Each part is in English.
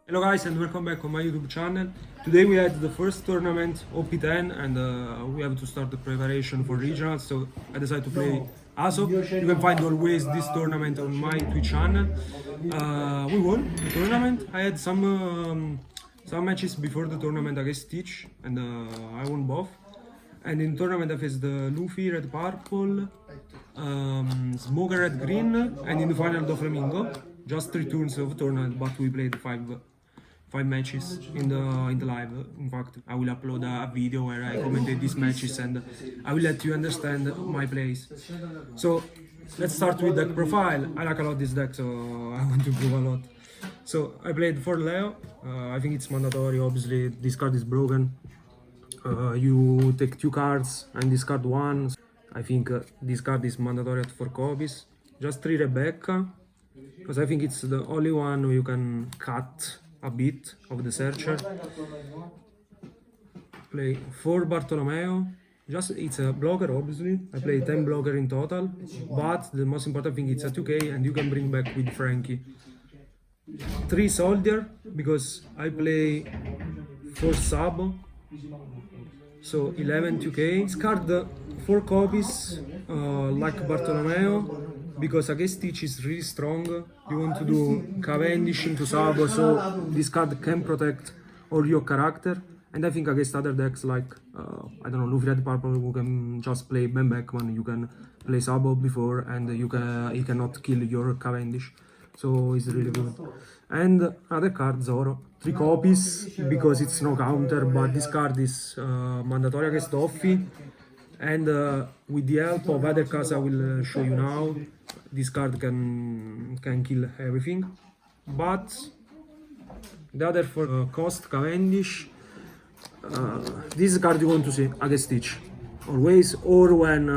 Hello guys and welcome back on my YouTube channel. Today we had the first tournament OP10 and we have to start the preparation for regionals, so I decided to play Usopp. You can find always this tournament on my Twitch channel. We won the tournament. I had some matches before the tournament against Stitch and I won both. And in the tournament I faced the Luffy red purple, Smoker red green, and in the final the Flamingo. Just 3 turns of tournament, but we played 5 matches in the live. In fact, I will upload a video where I commented these matches and I will let you understand my plays. So let's start with deck profile. I like a lot this deck, so I want to improve a lot. So I played for Leo. I think it's mandatory. Obviously, this card is broken. You take 2 cards and discard 1. I think this card is mandatory at 4 copies. Just 3 Rebecca, because I think it's the only one you can cut a bit of the searcher. Play 4 Bartolomeo. Just it's a blocker, obviously. I play 10 blocker in total, but the most important thing it's a 2k and you can bring back with Frankie. 3 Soldier, because I play 4 Sabo, so 11 2k. Discard 4 copies like Bartolomeo, because against Stitch is really strong. You want to do Cavendish into Sabo, so this card can protect all your character. And I think against other decks like, I don't know, Luffy Red Purple, you can just play Ben Beckman, you can play Sabo before, and he cannot kill your Cavendish. So it's really good. And other card, Zoro. 3 copies, because it's no counter, but this card is mandatory against Offie. And with the help of other cards I will show you now, this card can kill everything. But the other for cost Cavendish, this card you want to see against Stitch always, or when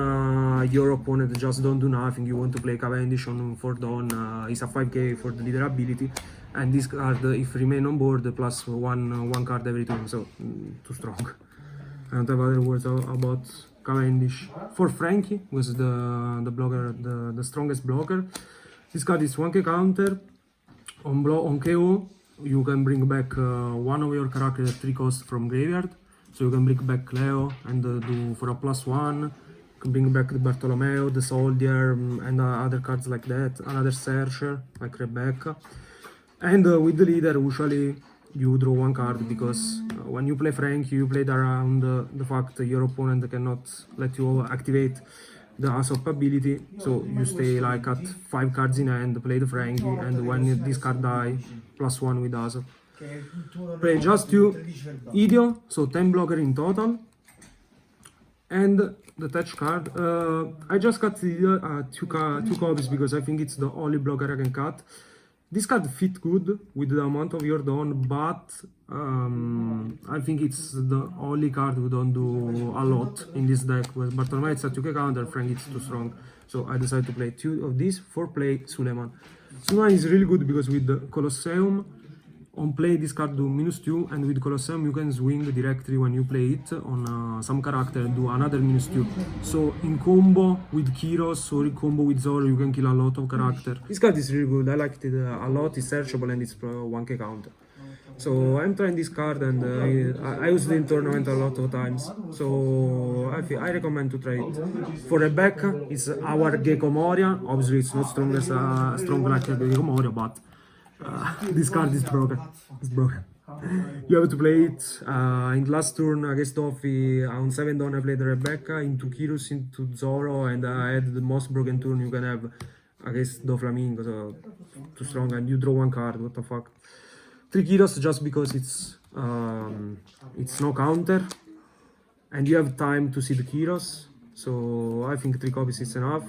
your opponent just don't do nothing, you want to play Cavendish on 4 dawn. It's a 5k for the leader ability, and this card if remain on board plus one card every turn, so too strong. I don't have other words about Cavendish. For Frankie was the blocker, the strongest blocker. This card is 1k counter. On KO you can bring back one of your characters at 3 cost from graveyard. So you can bring back Leo and do for a +1. You can bring back the Bartolomeo, the Soldier, and other cards like that. Another Searcher like Rebecca. And with the leader usually you draw 1 card, because when you play Frankie, you played around the fact that your opponent cannot let you activate the Usopp ability, so you stay like at 5 cards in hand, play the Frankie, and when this card die, +1 with Usopp. Play just 2 Idio, so 10 blocker in total. And the touch card, I just cut the 2 copies because I think it's the only blocker I can cut. This card fit good with the amount of your Dawn, but I think it's the only card who don't do a lot in this deck. With Bartolomeo it's a 2k counter, Frank it's too strong. So I decided to play 2 of these for play Suleiman. Suleiman is really good because with the Colosseum, on play this card do -2, and with Colosseum you can swing directly when you play it on some character and do another -2. So in combo with Kyros or in combo with Zoro you can kill a lot of character. This card is really good, I liked it a lot, it's searchable and it's 1k counter. So I'm trying this card and I used it in tournament a lot of times. So I recommend to try it. For Rebecca, it's our Gecko Moria. Obviously it's not strong as strong like Gecko Moria, but this card is broken. It's broken. You have to play it. In the last turn against Offie, on 7 dawn I played Rebecca into Kyros, into Zoro, and I had the most broken turn you can have against Doflamingo, so too strong, and you draw 1 card, what the fuck. 3 Kyros just because it's no counter, and you have time to see the Kyros, so I think 3 copies is enough.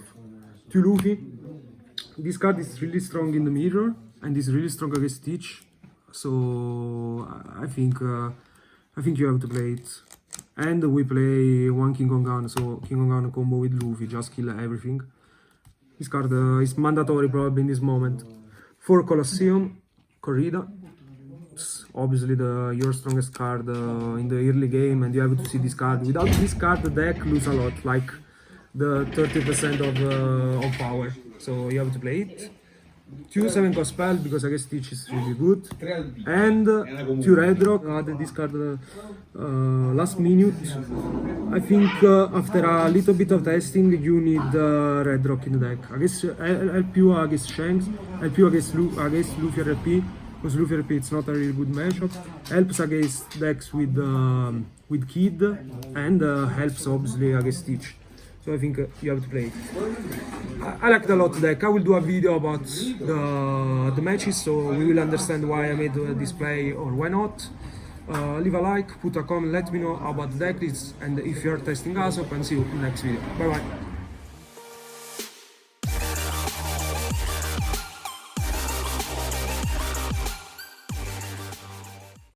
2 Luffy. This card is really strong in the mirror, and is really strong against Stitch, so I think you have to play it. And we play 1 King Kong Gun, so King Kong Gun combo with Luffy, just kill everything. This card is mandatory probably in this moment. For Colosseum, Corrida, obviously your strongest card in the early game, and you have to see this card. Without this card, the deck lose a lot, like the 30% of power. So you have to play it. 2 7 cost spell because I guess Stitch is really good, and 2 red rock. Added this card last minute. I think after a little bit of testing, you need red rock in the deck. I guess help you against Shanks, help you against Luffy RP, because Luffy RP it's not a really good matchup. Helps against decks with Kid, and helps obviously against Stitch. So I think you have to play it. I like the lot deck. I will do a video about the matches, so we will understand why I made this play or why not. Leave a like, put a comment, let me know about the deck lists, and if you're testing Usopp, and see you in the next video. Bye bye.